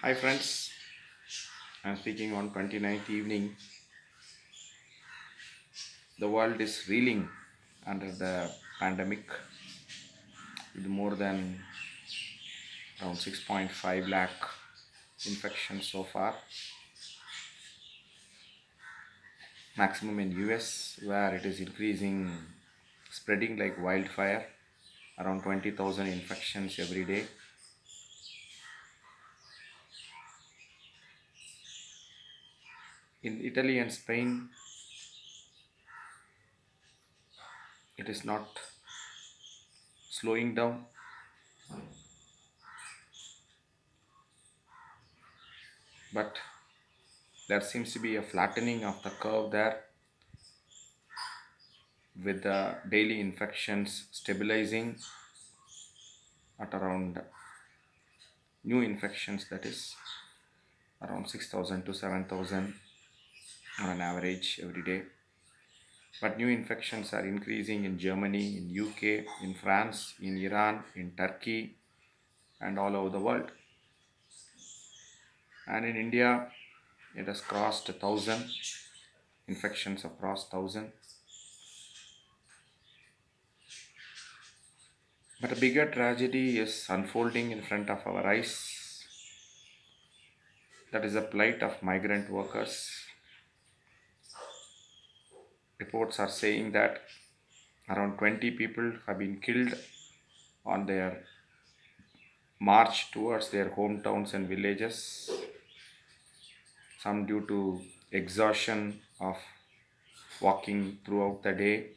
Hi friends, I'm speaking on 29th evening. The world is reeling under the pandemic with more than around 6.5 lakh infections so far. Maximum in US where it is increasing, spreading like wildfire, around 20,000 infections every day. In Italy and Spain, it is not slowing down, but there seems to be a flattening of the curve there with the daily infections stabilizing at around new infections, that is around 6,000 to 7,000 on an average every day. But new infections are increasing in Germany, in UK, in France, in Iran, in Turkey, and all over the world. And in India, it has crossed 1,000. Infections have crossed 1,000. But a bigger tragedy is unfolding in front of our eyes. That is the plight of migrant workers. Reports are saying that around 20 people have been killed on their march towards their hometowns and villages, some due to exhaustion of walking throughout the day,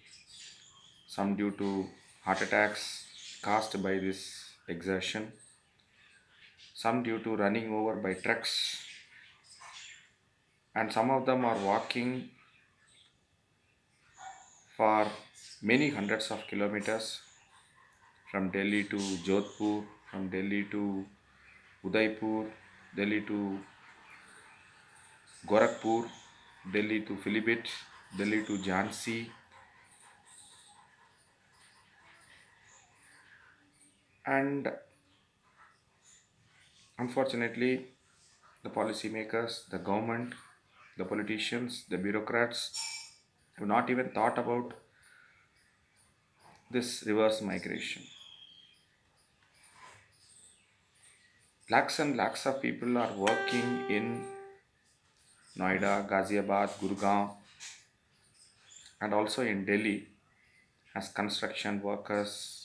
some due to heart attacks caused by this exertion, some due to running over by trucks, and some of them are walking for many hundreds of kilometers from Delhi to Jodhpur, from Delhi to Udaipur, Delhi to Gorakhpur, Delhi to Philibit, Delhi to Jhansi, and unfortunately, the policymakers, the government, the politicians, the bureaucrats have not even thought about this reverse migration. Lakhs and lakhs of people are working in Noida, Ghaziabad, Gurgaon, and also in Delhi as construction workers,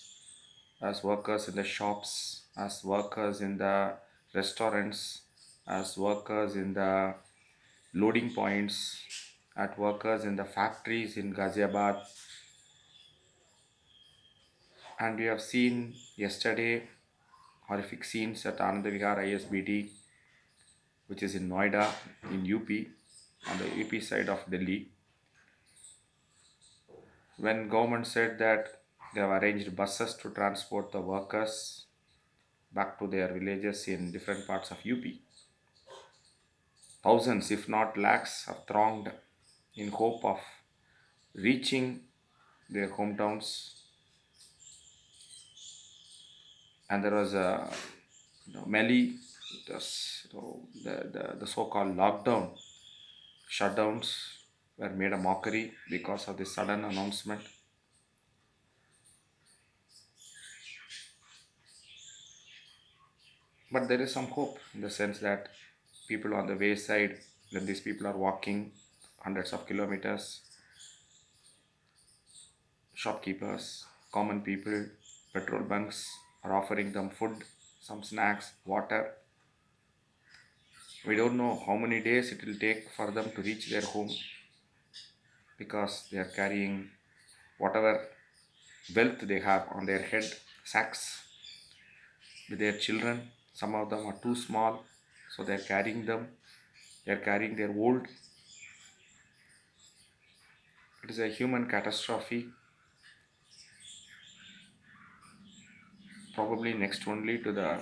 as workers in the shops, as workers in the restaurants, as workers in the loading points, at workers in the factories in Ghaziabad. And we have seen yesterday horrific scenes at Anand Vihar ISBT, which is in Noida in UP, on the UP side of Delhi, when government said that they have arranged buses to transport the workers back to their villages in different parts of UP. Thousands, if not lakhs, have thronged in hope of reaching their hometowns. And there was a Mali, it was, the so-called lockdown shutdowns were made a mockery because of this sudden announcement. But there is some hope in the sense that people on the wayside, when these people are walking hundreds of kilometers, shopkeepers, common people, petrol bunks are offering them food, some snacks, water. We don't know how many days it will take for them to reach their home because they are carrying whatever wealth they have on their head, sacks with their children. Some of them are too small, so they are carrying them. They are carrying their old. It is a human catastrophe, probably next only to the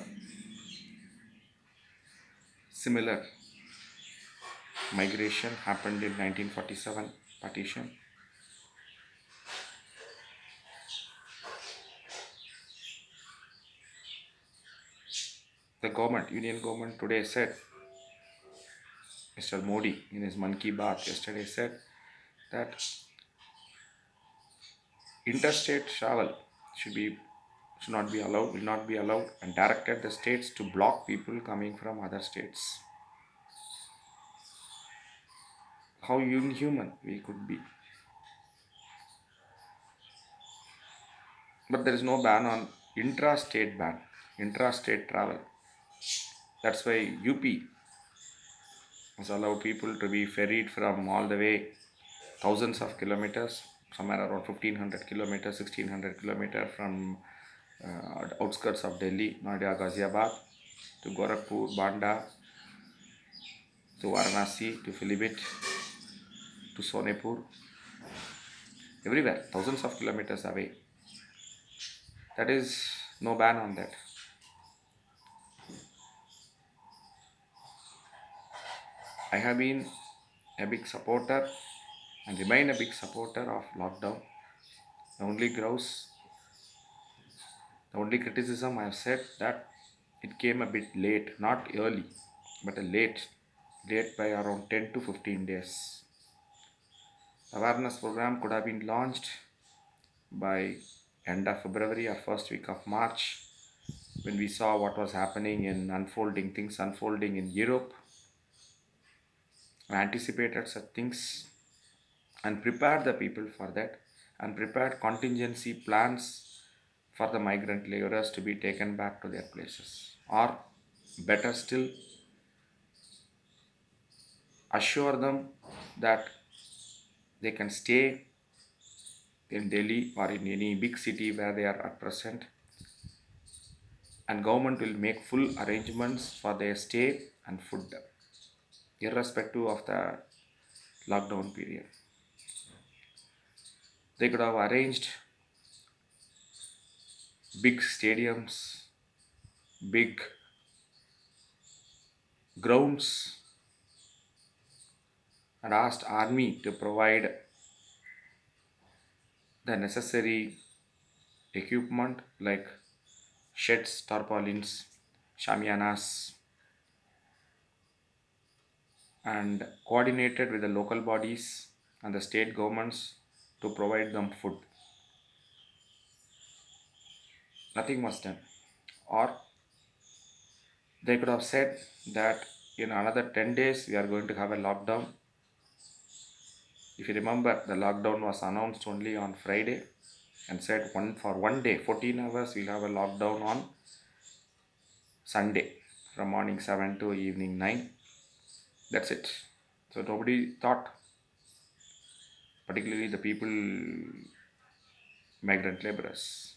similar migration happened in 1947 partition. The government, Union government today said, Mr. Modi in his Mann Ki Baat yesterday said that interstate travel should be should not be allowed, will not be allowed, and directed the states to block people coming from other states. How inhuman we could be. But there is no ban on intrastate travel. That's why UP has allowed people to be ferried from all the way thousands of kilometers, somewhere around 1500 kilometers, 1600 kilometers from outskirts of Delhi, Noida, Ghaziabad, to Gorakhpur, Banda, to Varanasi, to Pilibhit, to Sonepur, everywhere, thousands of kilometers away. That is no ban on that. I have been a big supporter and remain a big supporter of lockdown. The only grouse, the only criticism I have said that it came a bit late, not early, but a late by around 10 to 15 days. Awareness program could have been launched by end of February or first week of March, when we saw what was happening in things unfolding in Europe, and anticipated such things and prepared the people for that, and prepared contingency plans for the migrant laborers to be taken back to their places, or better still, assure them that they can stay in Delhi or in any big city where they are at present, and government will make full arrangements for their stay and food irrespective of the lockdown period. They could have arranged big stadiums, big grounds, and asked army to provide the necessary equipment like sheds, tarpaulins, shamianas, and coordinated with the local bodies and the state governments to provide them food. Nothing was done. Or they could have said that in another 10 days we are going to have a lockdown. If you remember, the lockdown was announced only on Friday and said for one day, 14 hours, we'll have a lockdown on Sunday from morning 7 to evening 9. That's it. So nobody thought, particularly the people, migrant laborers.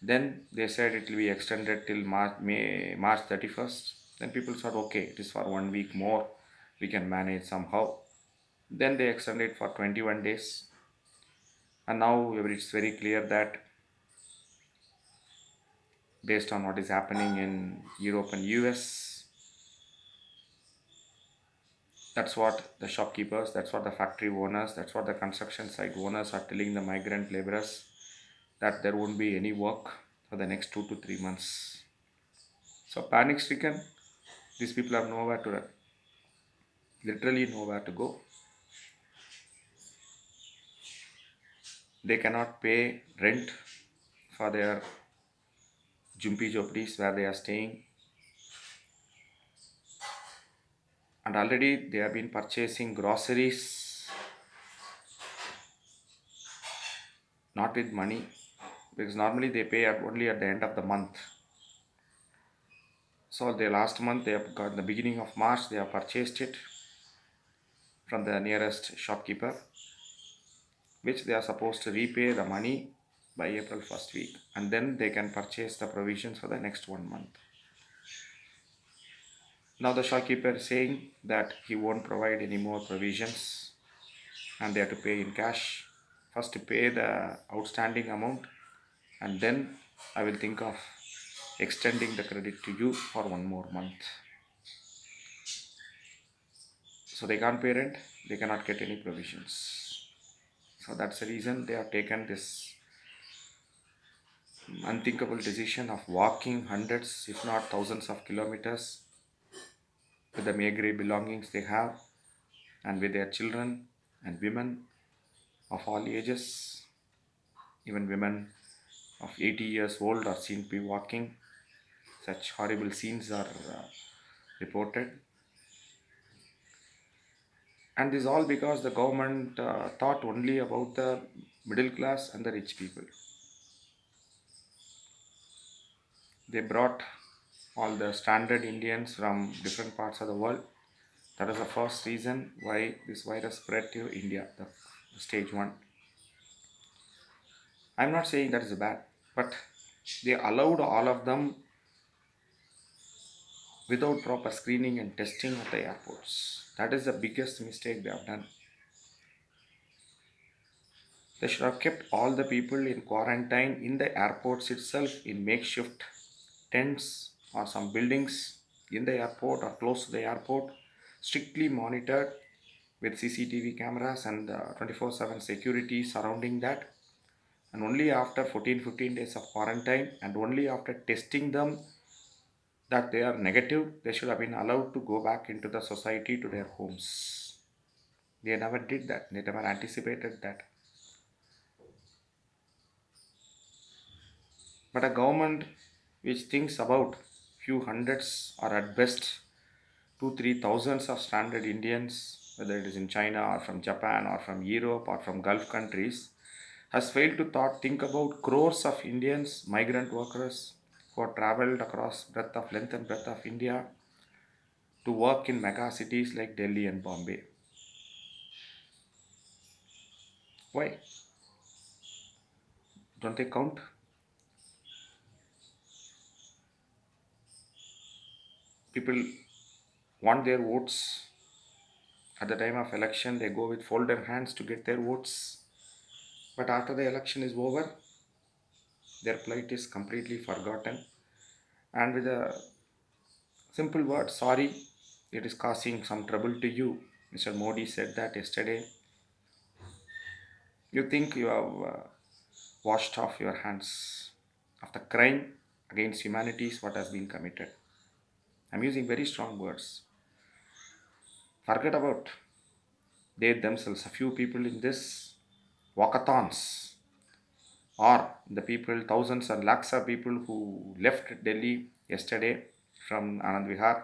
Then they said it will be extended till March 31st. Then people thought, okay, it is for 1 week more, we can manage somehow. Then they extended it for 21 days. And now it's very clear that based on what is happening in Europe and US, that's what the shopkeepers, that's what the factory owners, that's what the construction site owners are telling the migrant laborers, that there won't be any work for the next 2 to 3 months. So panic stricken, these people have nowhere to run, literally nowhere to go. They cannot pay rent for their jumpy jopdis where they are staying, and already they have been purchasing groceries not with money, because normally they pay only at the end of the month. So the last month they have got, the beginning of March they have purchased it from the nearest shopkeeper, which they are supposed to repay the money by April first week, and then they can purchase the provisions for the next 1 month. Now the shopkeeper is saying that he won't provide any more provisions and they have to pay in cash. First to pay the outstanding amount, and then I will think of extending the credit to you for 1 more month. So they can't pay rent, they cannot get any provisions. So that's the reason they have taken this unthinkable decision of walking hundreds, if not thousands of kilometers with the meagre belongings they have and with their children and women of all ages. Even women of 80 years old are seen to be walking. Such horrible scenes are reported. And this all because the government thought only about the middle class and the rich people. They brought all the standard Indians from different parts of the world. That is the first reason why this virus spread to India, the stage one. I'm not saying that is bad, but they allowed all of them without proper screening and testing at the airports. That is the biggest mistake they have done. They should have kept all the people in quarantine in the airports itself in makeshift tents or some buildings in the airport or close to the airport, strictly monitored with CCTV cameras and 24/7 security surrounding that. And only after 14-15 days of quarantine and only after testing them that they are negative, they should have been allowed to go back into the society to their homes. They never did that, they never anticipated that. But a government which thinks about few hundreds or at best two, three thousands of stranded Indians, whether it is in China or from Japan or from Europe or from Gulf countries, has failed to think about crores of Indians, migrant workers who have traveled across breadth of length and breadth of India to work in mega cities like Delhi and Bombay. Why? Don't they count? People want their votes. At the time of election, they go with folded hands to get their votes. But after the election is over, their plight is completely forgotten. And with a simple word, sorry, it is causing some trouble to you. Mr. Modi said that yesterday. You think you have washed off your hands of the crime against humanity is what has been committed. I'm using very strong words. Forget about they themselves, a few people in this walkathons, or the people, thousands and lakhs of people who left Delhi yesterday from Anand Vihar.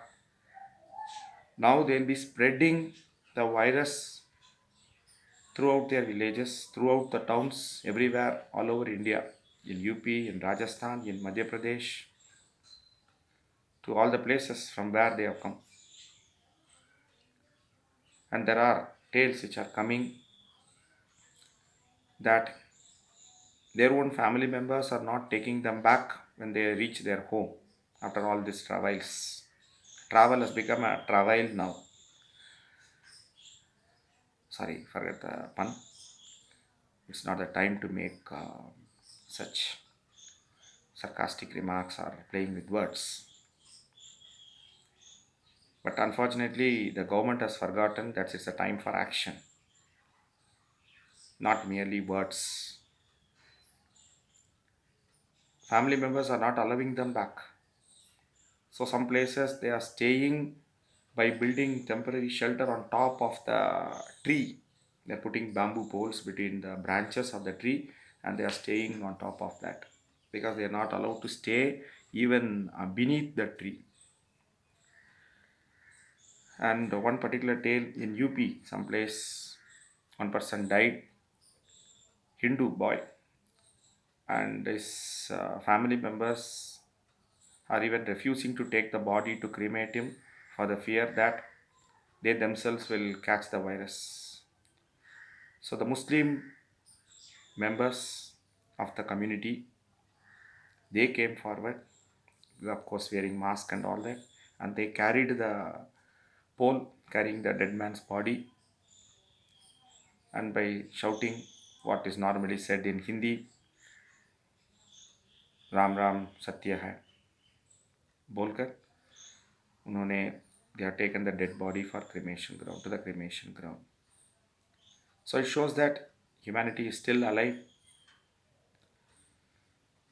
Now they'll be spreading the virus throughout their villages, throughout the towns, everywhere, all over India, in UP, in Rajasthan, in Madhya Pradesh, to all the places from where they have come. And there are tales which are coming that their own family members are not taking them back when they reach their home after all these travails. Travel has become a travail now. Sorry, forget the pun. It's not the time to make such sarcastic remarks or playing with words. But unfortunately, the government has forgotten that it's a time for action, not merely words. Family members are not allowing them back. So some places they are staying by building temporary shelter on top of the tree. They are putting bamboo poles between the branches of the tree and they are staying on top of that because they are not allowed to stay even beneath the tree. And one particular tale in UP, someplace, one person died, Hindu boy, and his family members are even refusing to take the body to cremate him for the fear that they themselves will catch the virus. So the Muslim members of the community they came forward, of course wearing mask and all that, and they carried the pole carrying the dead man's body, and by shouting what is normally said in Hindi, Ram Ram सत्य है बोलकर उन्होंने they have taken the dead body for cremation ground to the cremation ground. So it shows that humanity is still alive.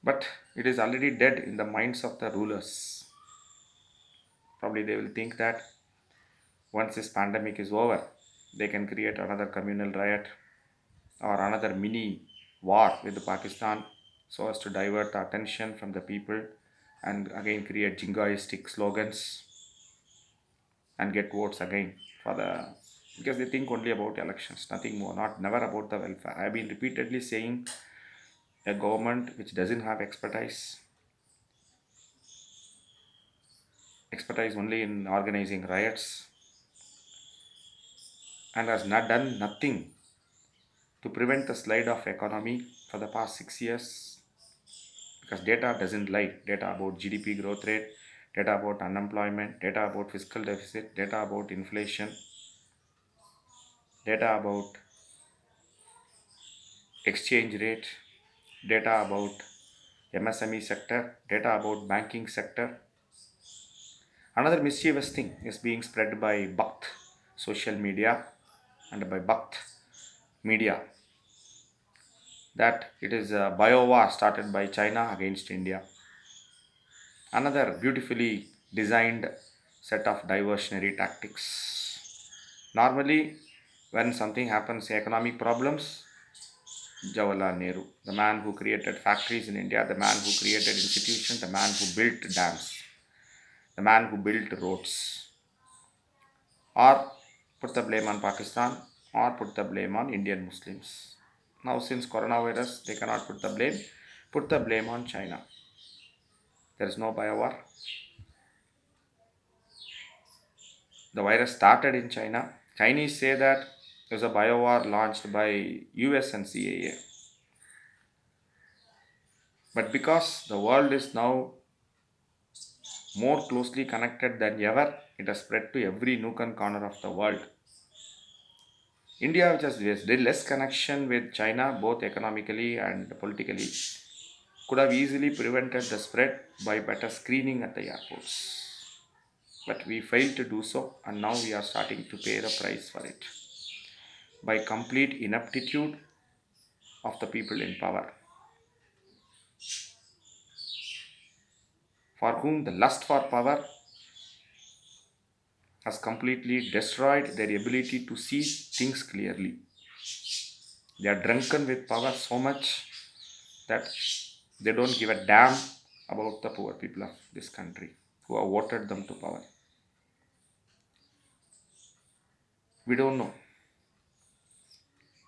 But it is already dead in the minds of the rulers. Probably they will think that once this pandemic is over, they can create another communal riot or another mini war with Pakistan so as to divert the attention from the people and again create jingoistic slogans and get votes again for the, because they think only about elections, nothing more, not never about the welfare. I've been repeatedly saying a government which doesn't have expertise only in organizing riots and has not done nothing to prevent the slide of economy for the past 6 years, because data doesn't lie. Data about GDP growth rate, data about unemployment, data about fiscal deficit, data about inflation, data about exchange rate, data about MSME sector, data about banking sector. Another mischievous thing is being spread by Bhakt social media and by Bhakt media, that it is a bio war started by China against India. Another beautifully designed set of diversionary tactics. Normally, when something happens, economic problems, Jawaharlal Nehru, the man who created factories in India, the man who created institutions, the man who built dams, the man who built roads, or put the blame on Pakistan or put the blame on Indian Muslims. Now, since coronavirus, they cannot put the blame on China. There is no bio war. The virus started in China. Chinese say that it was a bio war launched by US and CAA. But because the world is now more closely connected than ever, it has spread to every nook and corner of the world. India, which has very less connection with China, both economically and politically, could have easily prevented the spread by better screening at the airports. But we failed to do so, and now we are starting to pay the price for it by complete ineptitude of the people in power, for whom the lust for power has completely destroyed their ability to see things clearly. They are drunken with power so much that they don't give a damn about the poor people of this country who have voted them to power. We don't know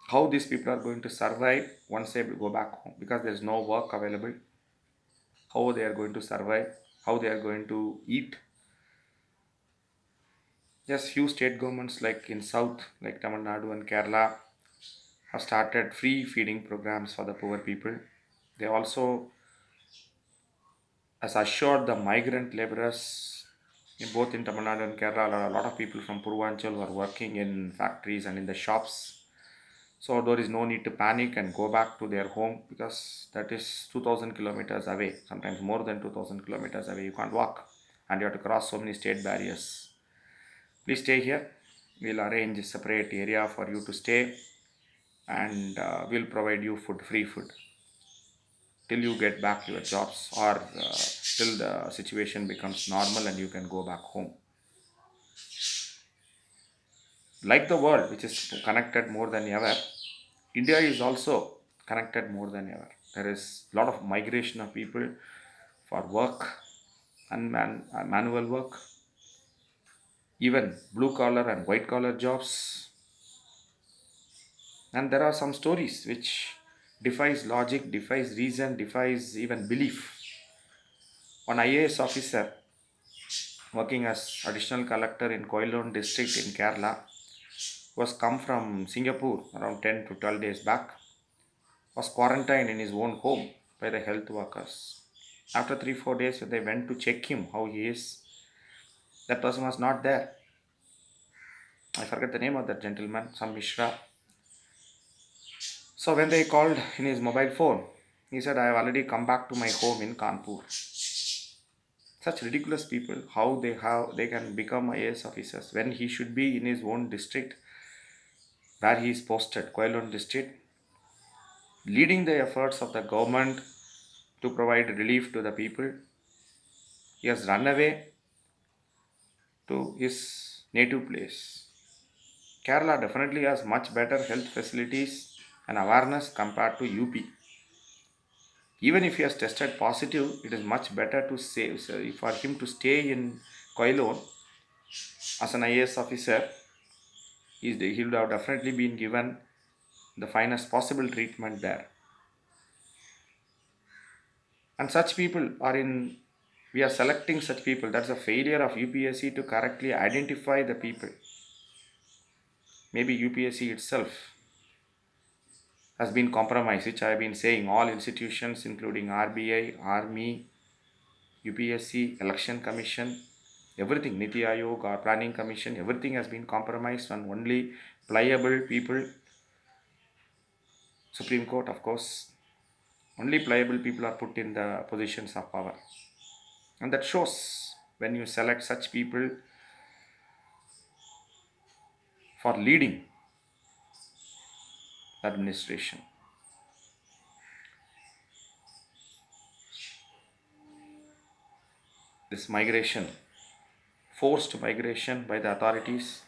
how these people are going to survive once they go back home, because there is no work available. How they are going to survive, how they are going to eat. Yes, few state governments like in south, like Tamil Nadu and Kerala, have started free feeding programs for the poor people. They also has assured the migrant laborers in both in Tamil Nadu and Kerala, a lot of people from Purvanchal who are working in factories and in the shops. So there is no need to panic and go back to their home, because that is 2000 kilometers away, sometimes more than 2000 kilometers away. You can't walk and you have to cross so many state barriers. Please stay here. We'll arrange a separate area for you to stay, and we'll provide you food, free food, till you get back your jobs, or till the situation becomes normal and you can go back home. Like the world, which is connected more than ever, India is also connected more than ever. There is a lot of migration of people for work and manual work, even blue collar and white collar jobs. And there are some stories which defies logic, defies reason, defies even belief. One IAS officer working as additional collector in Koilon district in Kerala was come from Singapore around 10 to 12 days back, was quarantined in his own home by the health workers. After 3 4 days, when they went to check him how he is, that person was not there. I forget the name of that gentleman, some Mishra. So when they called in his mobile phone, he said, I have already come back to my home in Kanpur. Such ridiculous people, how they can become IAS officers when he should be in his own district where he is posted, Koilon district, leading the efforts of the government to provide relief to the people. He has run away to his native place. Kerala definitely has much better health facilities and awareness compared to UP. Even if he has tested positive, it is much better to say for him to stay in Koilon as an IAS officer. He would have definitely been given the finest possible treatment there. And such people are in, we are selecting such people. That's a failure of UPSC to correctly identify the people. Maybe UPSC itself has been compromised, which I have been saying. All institutions, including RBI, Army, UPSC, Election Commission, everything, Niti Ayog or Planning Commission, everything has been compromised on only pliable people. Supreme Court, of course, only pliable people are put in the positions of power. And that shows when you select such people for leading the administration. This migration, forced migration by the authorities,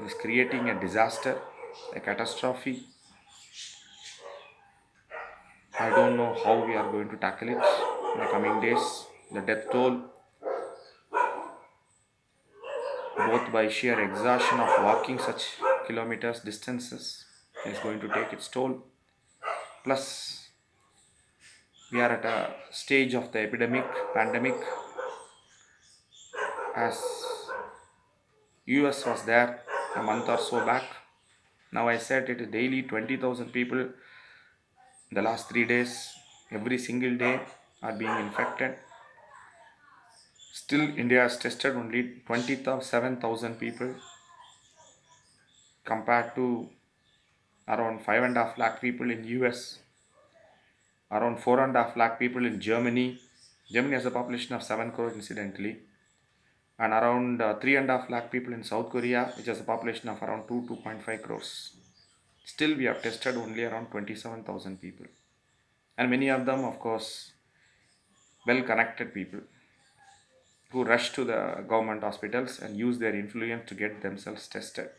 is creating a disaster, a catastrophe. I don't know how we are going to tackle it in the coming days. The death toll, both by sheer exhaustion of walking such kilometers distances, is going to take its toll. Plus, we are at a stage of the pandemic, as US was there a month or so back. Now I said it is daily 20,000 people the last 3 days, every single day are being infected. Still, India has tested only 27,000 people compared to around 5.5 lakh people in US, around 4.5 lakh people in Germany. Germany has a population of 7 crore incidentally, and around 3.5 lakh people in South Korea, which has a population of around 2.5 crores. Still, we have tested only around 27,000 people, and many of them, of course, well connected people who rush to the government hospitals and use their influence to get themselves tested.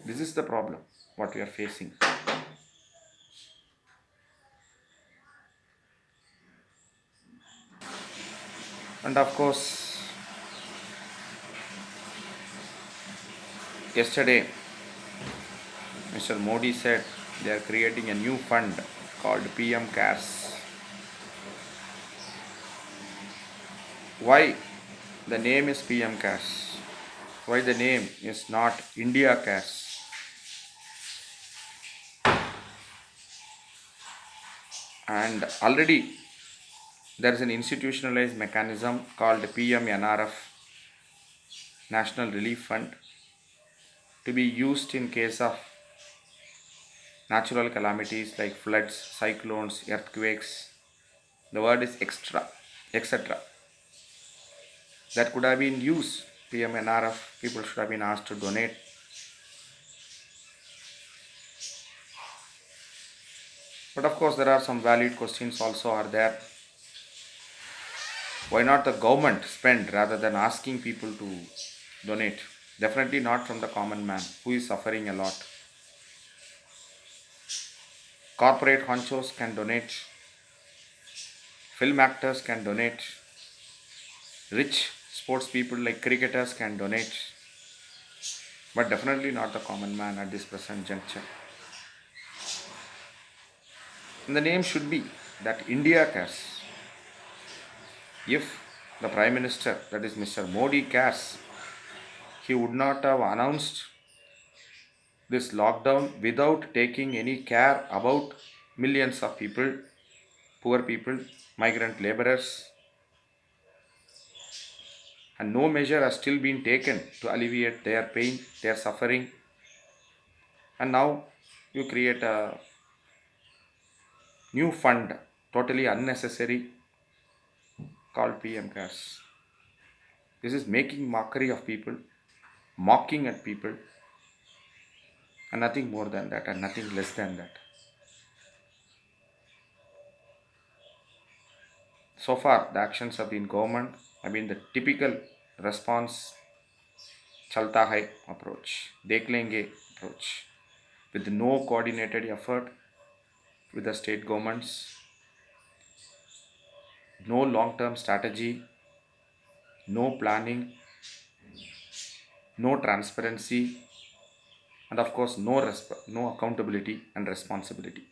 This is the problem what we are facing. And of course, yesterday Mr. Modi said they are creating a new fund called PM Cares. Why the name is PM Cares? Why the name is not India Cares? And already there is an institutionalized mechanism called PMNRF, National Relief Fund, to be used in case of natural calamities like floods, cyclones, earthquakes. The word is extra, etc. That could have been used. PMNRF, people should have been asked to donate. But of course, there are some valid questions also are there. Why not the government spend rather than asking people to donate? Definitely not from the common man who is suffering a lot. Corporate honchos can donate, film actors can donate, rich sports people like cricketers can donate, but definitely not the common man at this present juncture. And the name should be that India cares. If the Prime Minister, that is Mr. Modi, cares, he would not have announced this lockdown without taking any care about millions of people, poor people, migrant laborers, and no measure has still been taken to alleviate their pain, their suffering. And now you create a new fund, totally unnecessary, called PM Cares. This is making mockery of people, mocking at people, and nothing more than that, and nothing less than that. So far, the actions of the government have been the typical response chalta hai approach, dekh lenge approach, with no coordinated effort with the state governments, no long term strategy, no planning, no transparency, and of course, no accountability and responsibility.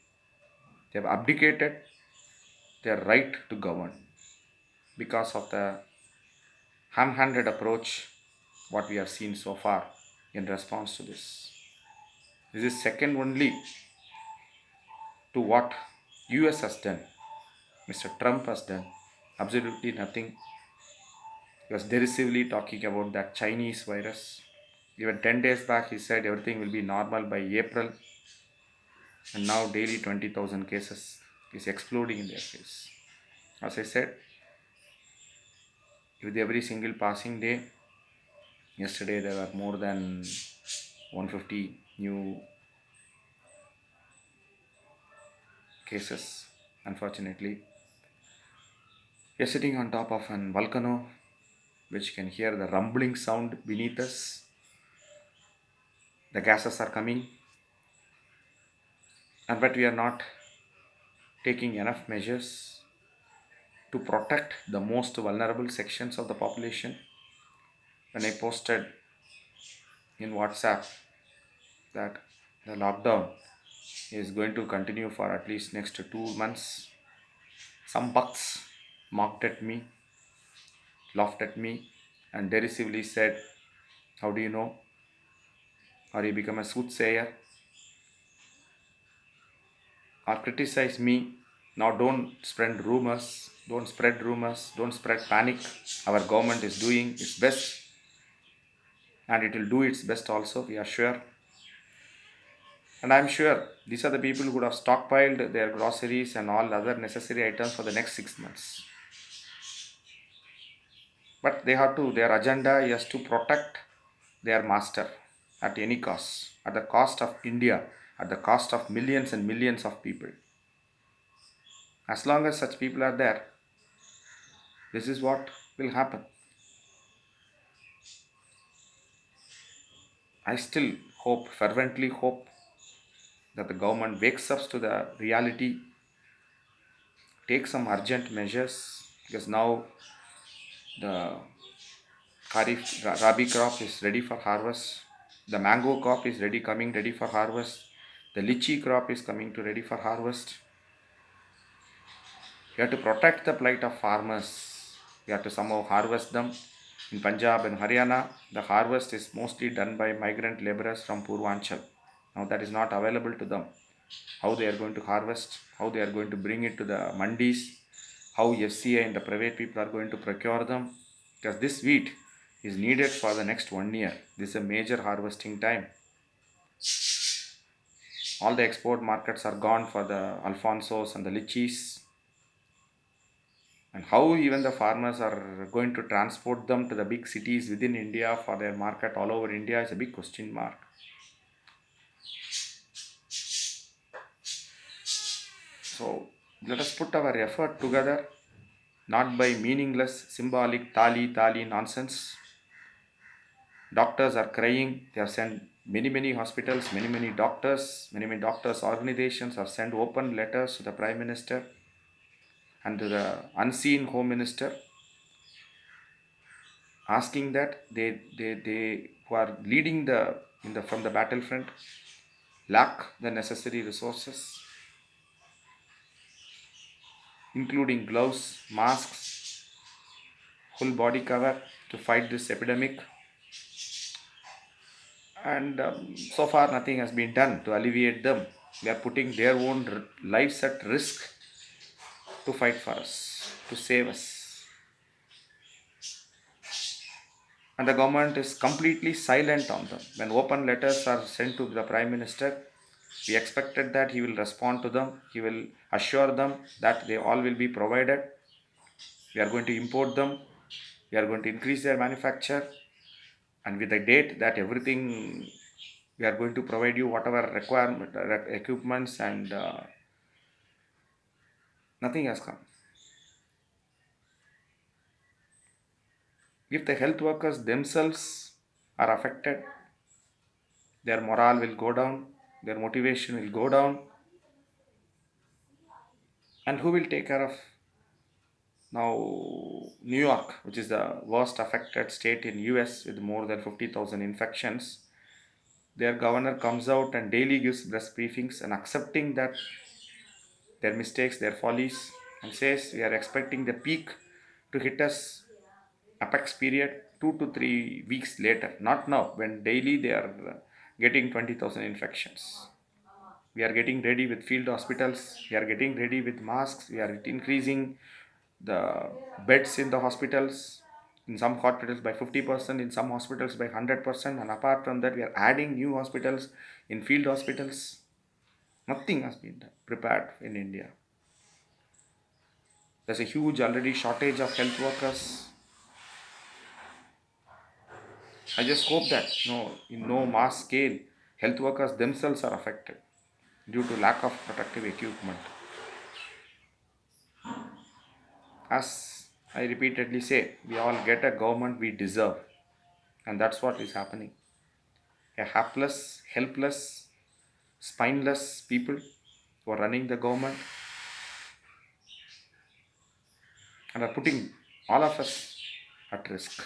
They have abdicated their right to govern because of the ham handed approach what we have seen so far in response to this. This is second only to what US has done, Mr. Trump has done. Absolutely nothing. He was derisively talking about that Chinese virus. Even 10 days back, he said everything will be normal by April, and now daily 20,000 cases is exploding in their face. As I said, with every single passing day, yesterday there were more than 150 new cases, unfortunately. We are sitting on top of an volcano which can hear the rumbling sound beneath us. The gases are coming, and but we are not taking enough measures to protect the most vulnerable sections of the population. When I posted in WhatsApp that the lockdown is going to continue for at least next 2 months, some bucks mocked at me, laughed at me, and derisively said, "How do you know? Or you become a soothsayer?" Or criticize me. Now don't spread rumors, don't spread panic. Our government is doing its best, and it will do its best also, we are sure. And I'm sure these are the people who would have stockpiled their groceries and all other necessary items for the next 6 months. But their agenda is to protect their master at any cost, at the cost of India, at the cost of millions and millions of people. As long as such people are there, this is what will happen. I still fervently hope, that the government wakes up to the reality, takes some urgent measures, because now the rabi crop is ready for harvest, the mango crop is ready for harvest, the lychee crop is coming to ready for harvest. We have to protect the plight of farmers. We have to somehow harvest them. In Punjab and Haryana, the harvest is mostly done by migrant laborers from Purvanchal. Now that is not available to them. How they are going to harvest, how they are going to bring it to the mandis, how FCI and the private people are going to procure them. Because this wheat is needed for the next 1 year. This is a major harvesting time. All the export markets are gone for the Alfonsos and the Lichis. And how even the farmers are going to transport them to the big cities within India for their market all over India is a big question mark. So let us put our effort together, not by meaningless symbolic tali nonsense. Doctors are crying. They have sent many hospitals, many doctors organizations have sent open letters to the Prime Minister and to the unseen Home Minister, asking that they who are leading from the battlefront lack the necessary resources, including gloves, masks, full body cover to fight this epidemic. And so far nothing has been done to alleviate them. They are putting their own lives at risk to fight for us, to save us. And the government is completely silent on them. When open letters are sent to the Prime Minister, we expected that he will respond to them, he will assure them that they all will be provided. We are going to import them, we are going to increase their manufacture, and with the date that everything we are going to provide you whatever requirement equipments, and nothing has come. If the health workers themselves are affected, their morale will go down, their motivation will go down, and who will take care of now New York, which is the worst affected state in US with more than 50,000 infections. Their governor comes out and daily gives press briefings and accepting that their mistakes, their follies, and says we are expecting the peak to hit us apex period 2 to 3 weeks later, not now when daily they are getting 20,000 infections. We are getting ready with field hospitals, we are getting ready with masks, we are increasing the beds in the hospitals, in some hospitals by 50%, in some hospitals by 100%, and apart from that we are adding new hospitals in field hospitals. Nothing has been prepared in India. There's a huge already shortage of health workers. I just hope that in no mass scale, health workers themselves are affected due to lack of protective equipment. As I repeatedly say, we all get a government we deserve, and that's what is happening. A hapless, helpless, spineless people who are running the government and are putting all of us at risk.